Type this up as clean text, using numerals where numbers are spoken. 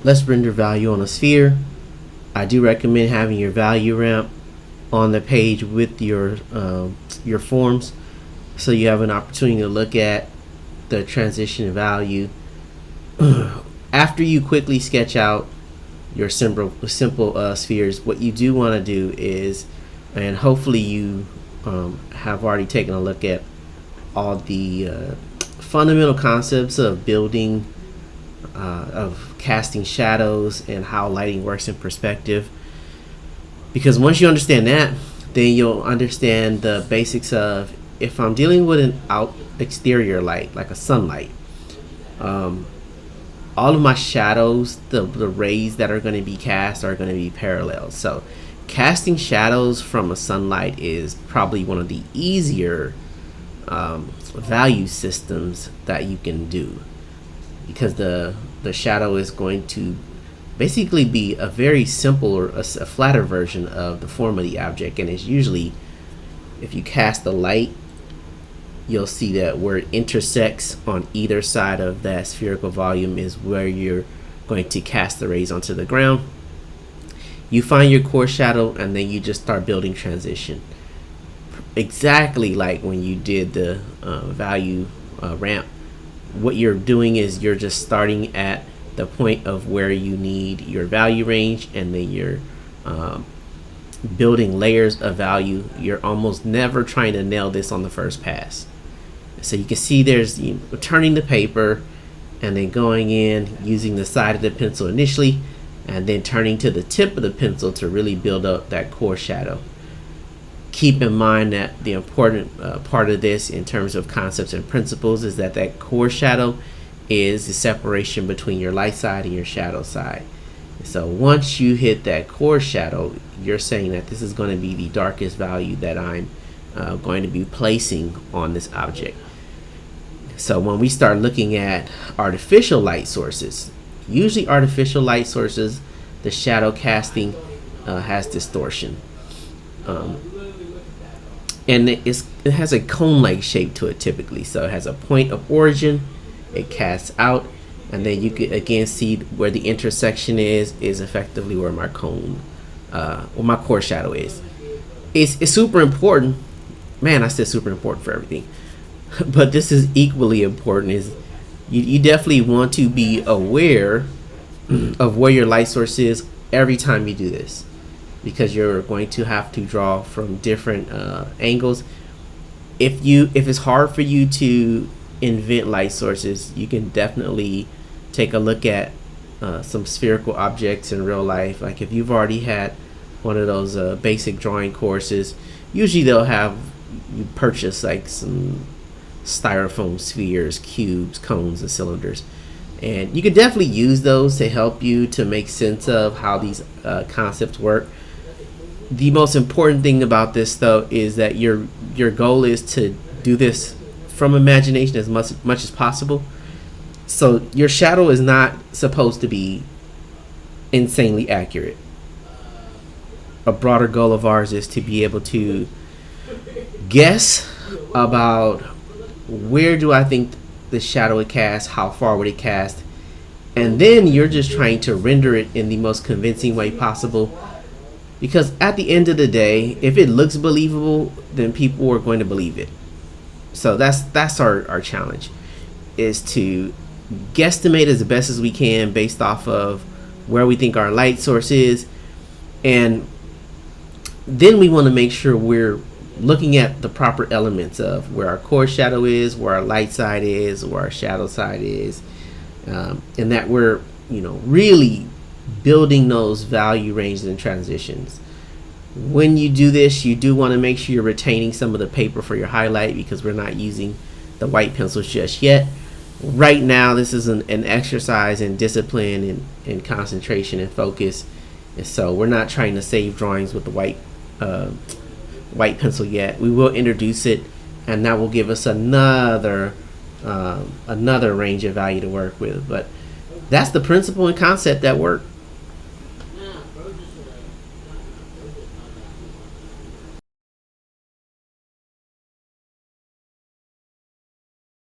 let's render value on a sphere. I do recommend having your value ramp on the page with your forms, so you have an opportunity to look at the transition value. After you quickly sketch out your simple spheres, what you do want to do is, and hopefully you have already taken a look at all the fundamental concepts of building, of casting shadows and how lighting works in perspective. Because once you understand that, then you'll understand the basics of, if I'm dealing with an exterior light, like a sunlight, all of my shadows, the rays that are going to be cast are going to be parallel. So casting shadows from a sunlight is probably one of the easier value systems that you can do, because the shadow is going to basically be a very simple, or a flatter version of the form of the object. And it's usually, if you cast the light, you'll see that where it intersects on either side of that spherical volume is where you're going to cast the rays onto the ground. You find your core shadow, and then you just start building transition, exactly like when you did the value ramp. What you're doing is you're just starting at the point of where you need your value range, and then you're building layers of value. You're almost never trying to nail this on the first pass. So you can see there's turning the paper, and then going in using the side of the pencil initially, and then turning to the tip of the pencil to really build up that core shadow. Keep in mind that the important part of this in terms of concepts and principles is that that core shadow is the separation between your light side and your shadow side. So once you hit that core shadow, you're saying that this is going to be the darkest value that I'm going to be placing on this object. So when we start looking at artificial light sources, usually artificial light sources, the shadow casting has distortion. And it has a cone-like shape to it typically. So it has a point of origin, it casts out, and then you can again see where the intersection is effectively where my cone, where my core shadow is. It's super important. Man, I said super important for everything. But this is equally important, is you definitely want to be aware of where your light source is every time you do this, because you're going to have to draw from different angles. If it's hard for you to invent light sources, you can definitely take a look at some spherical objects in real life. Like if you've already had one of those basic drawing courses, usually they'll have you purchase like some styrofoam spheres, cubes, cones, and cylinders, and you can definitely use those to help you to make sense of how these concepts work. The most important thing about this, though, is that your goal is to do this from imagination as much as possible. So your shadow is not supposed to be insanely accurate. A broader goal of ours is to be able to guess about where do I think the shadow would cast, how far would it cast, and then you're just trying to render it in the most convincing way possible. Because at the end of the day, if it looks believable, then people are going to believe it. So that's our challenge, is to guesstimate as best as we can based off of where we think our light source is, and then we want to make sure we're looking at the proper elements of where our core shadow is, where our light side is, where our shadow side is, and that we're really building those value ranges and transitions. When you do this, you do want to make sure you're retaining some of the paper for your highlight, because we're not using the white pencils just yet. Right now, this is an exercise in discipline and concentration and focus, and so we're not trying to save drawings with the white pencil yet. We will introduce it, and that will give us another range of value to work with. But that's the principle and concept that work.